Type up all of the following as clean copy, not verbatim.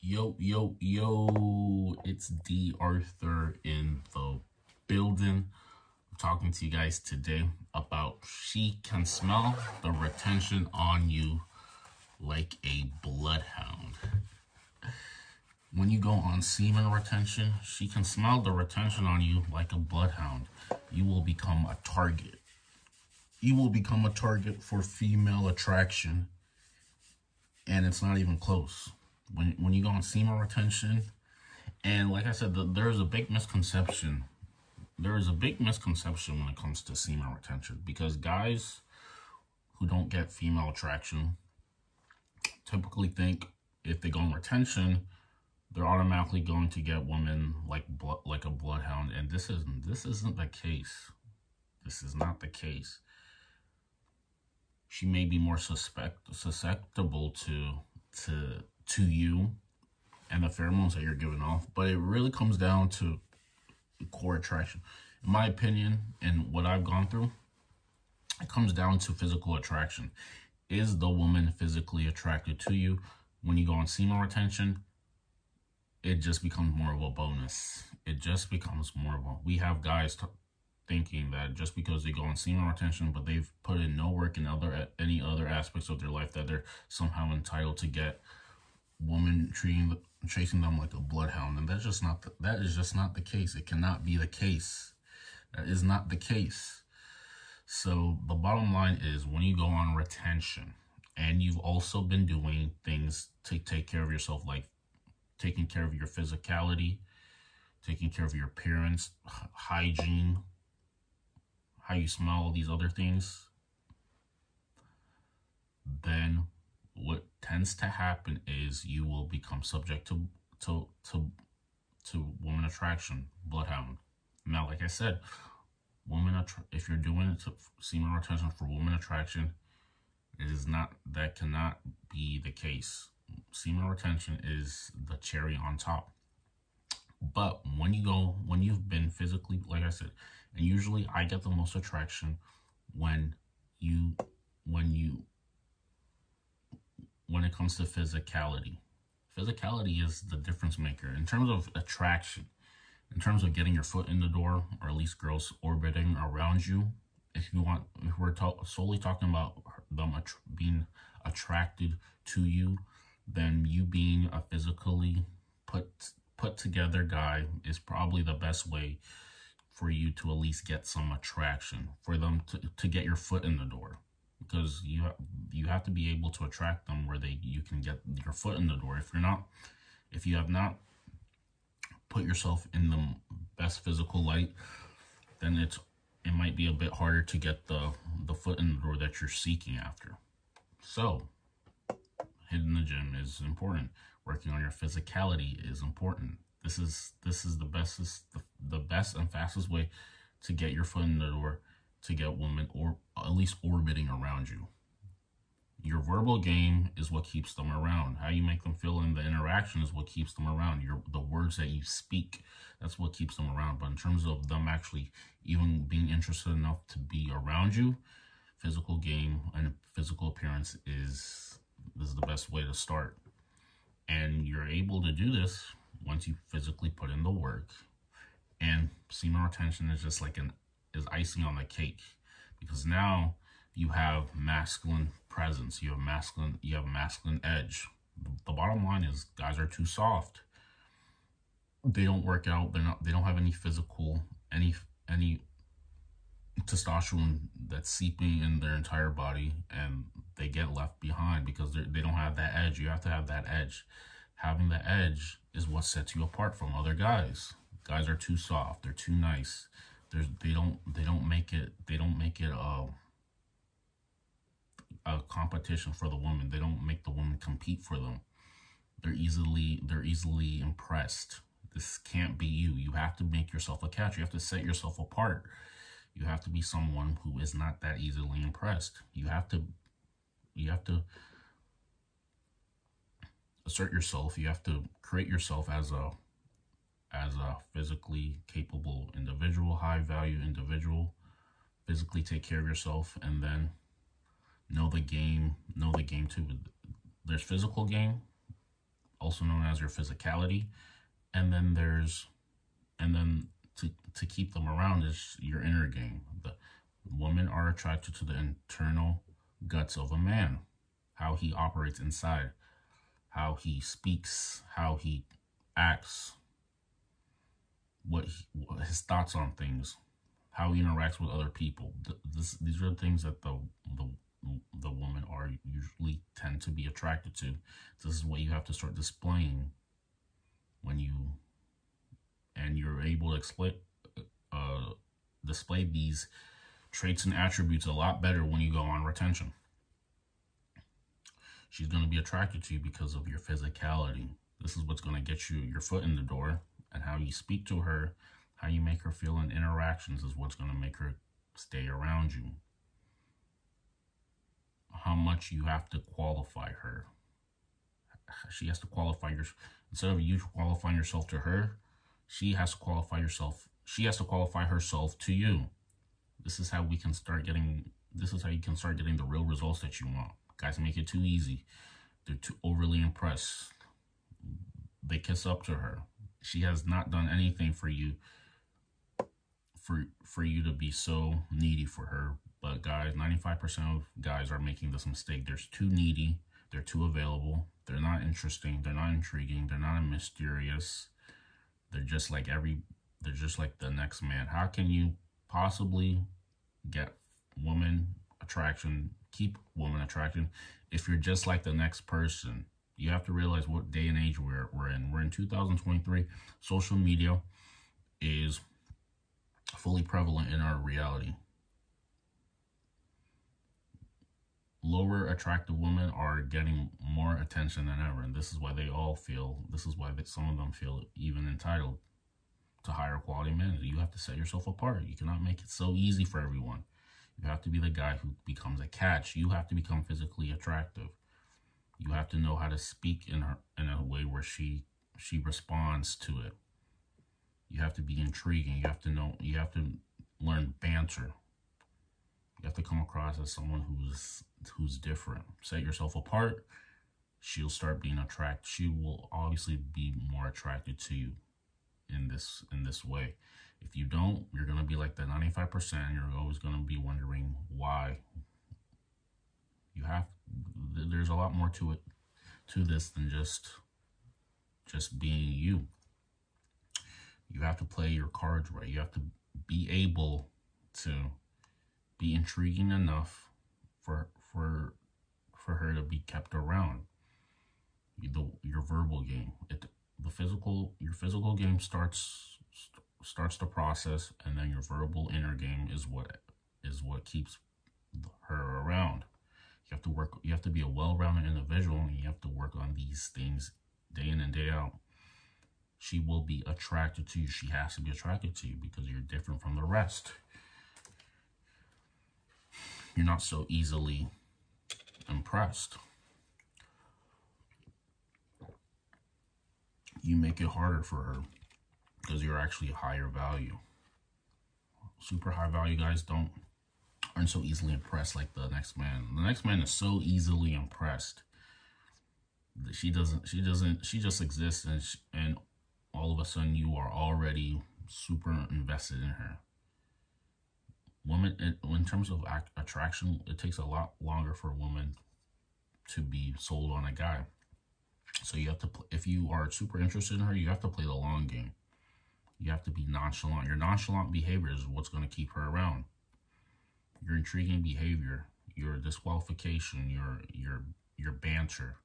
Yo, yo, yo, it's D.Arthur in the building. I'm talking to you guys today about she can smell the retention on you like a bloodhound. When you go on semen retention, she can smell the retention on you like a bloodhound. You will become a target. You will become a target for female attraction, and it's not even close. When you go on semen retention, and like I said, there's a big misconception. There is a big misconception when it comes to semen retention, because guys who don't get female attraction typically think if they go on retention, they're automatically going to get women like a bloodhound, and this isn't the case. This is not the case. She may be more susceptible to you and the pheromones that you're giving off, but it really comes down to core attraction. In my opinion, and what I've gone through, it comes down to physical attraction. Is the woman physically attracted to you? When you go on semen retention, it just becomes more of a bonus. It just becomes more of a... We have guys thinking that just because they go on semen retention, but they've put in no work in any other aspects of their life, that they're somehow entitled to get women chasing them like a bloodhound. And that is just not the case. It cannot be the case. That is not the case. So the bottom line is, when you go on retention and you've also been doing things to take care of yourself, like taking care of your physicality, taking care of your appearance, hygiene, how you smell, all these other things, then what tends to happen is you will become subject to woman attraction, bloodhound. Now, like I said, if you're doing semen retention for woman attraction, that cannot be the case. Semen retention is the cherry on top. But when you've been physically, like I said, and usually I get the most attraction when it comes to physicality. Physicality is the difference maker in terms of attraction, in terms of getting your foot in the door, or at least girls orbiting around you. If we're solely talking about them being attracted to you, then you being a physically put together guy is probably the best way for you to at least get some attraction, for them to get your foot in the door, because you have to be able to attract them where you can get your foot in the door. If you have not put yourself in the best physical light, then it might be a bit harder to get the foot in the door that you're seeking after. So hitting the gym is important. Working on your physicality is important. This is the best and fastest way to get your foot in the door, to get women, or at least orbiting around you. Your verbal game is what keeps them around. How you make them feel in the interaction is what keeps them around. The words that you speak, that's what keeps them around. But in terms of them actually even being interested enough to be around you, physical game and physical appearance is the best way to start. And you're able to do this once you physically put in the work. And semen retention is just is icing on the cake, because now you have masculine presence, you have masculine edge. The bottom line is, guys are too soft. They don't work out. They don't have any physical, any testosterone that's seeping in their entire body, and they get left behind because they don't have that edge. You have to have that edge. Having the edge is what sets you apart from other guys. Guys are too soft. They're too nice. They don't make it a competition for the woman. They don't make the woman compete for them. They're easily impressed. This can't be you. You have to make yourself a catch. You have to set yourself apart. You have to be someone who is not that easily impressed. You have to assert yourself. You have to create yourself as a physically capable individual, high value individual. Physically take care of yourself, and then know the game too. There's physical game, also known as your physicality. And then to keep them around is your inner game. The women are attracted to the internal guts of a man, how he operates inside, how he speaks, how he acts, what his thoughts on things, how he interacts with other people. These are things that the women are usually tend to be attracted to. This is what you have to start displaying when you're able to display these traits and attributes a lot better when you go on retention. She's going to be attracted to you because of your physicality. This is what's going to get you your foot in the door, and how you speak to her, how you make her feel in interactions is what's going to make her stay around you. How much you have to qualify her. She has to qualify instead of you qualifying yourself to her, she has to qualify herself to you. This is how you can start getting the real results that you want. Guys make it too easy. They're too overly impressed. They kiss up to her. She has not done anything for you to be so needy for her. But guys, 95% of guys are making this mistake. They're too needy. They're too available. They're not interesting. They're not intriguing. They're not mysterious. They're just like the next man. How can you possibly get woman attraction, keep woman attraction, if you're just like the next person? You have to realize what day and age we're in. We're in 2023. Social media is fully prevalent in our reality. Lower attractive women are getting more attention than ever, and this is why some of them feel even entitled to higher quality men. You have to set yourself apart. You cannot make it so easy for everyone. You have to be the guy who becomes a catch. You have to become physically attractive. You have to know how to speak in a way where she responds to it. You have to be intriguing. You have to learn banter. You have to come across as someone who's different. Set yourself apart. She'll start being attracted. She will obviously be more attracted to you in this way. If you don't, you're going to be like the 95%. You're always going to be wondering why. There's a lot more to this than just being you. You have to play your cards right. You have to be able to be intriguing enough for her to be kept around. Your verbal game, your physical game starts the process, and then your verbal inner game is what keeps her around. You have to be a well-rounded individual, and you have to work on these things day in and day out. She will be attracted to you. She has to be attracted to you because you're different from the rest. You're not so easily impressed. You make it harder for her because you're actually a higher value. Super high value guys aren't so easily impressed like the next man. The next man is so easily impressed. She just exists, and all of a sudden you are already super invested in her. Women, in terms of attraction, it takes a lot longer for a woman to be sold on a guy. So you have to, if you are super interested in her, you have to play the long game. You have to be nonchalant. Your nonchalant behavior is what's going to keep her around. Your intriguing behavior, your disqualification, your banter,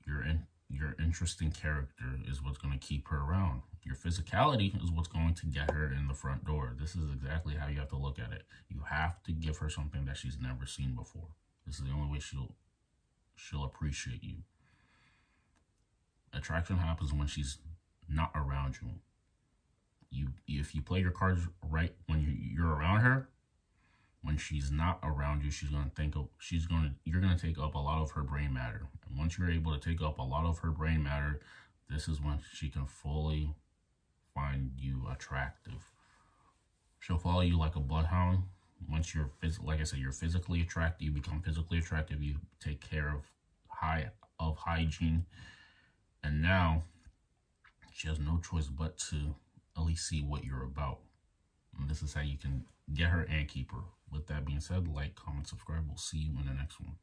your interesting character is what's going to keep her around. Your physicality is what's going to get her in the front door. This is exactly how you have to look at it. You have to give her something that she's never seen before. This is the only way she'll appreciate you. Attraction happens when she's not around you. If you play your cards right when you're around her, when she's not around you, you're gonna take up a lot of her brain matter. And once you're able to take up a lot of her brain matter, this is when she can fully find you attractive. She'll follow you like a bloodhound. Once you're you're physically attractive, you become physically attractive. You take care of hygiene. And now she has no choice but to at least see what you're about. And this is how you can get her and keep her. With that being said, like, comment, subscribe. We'll see you in the next one.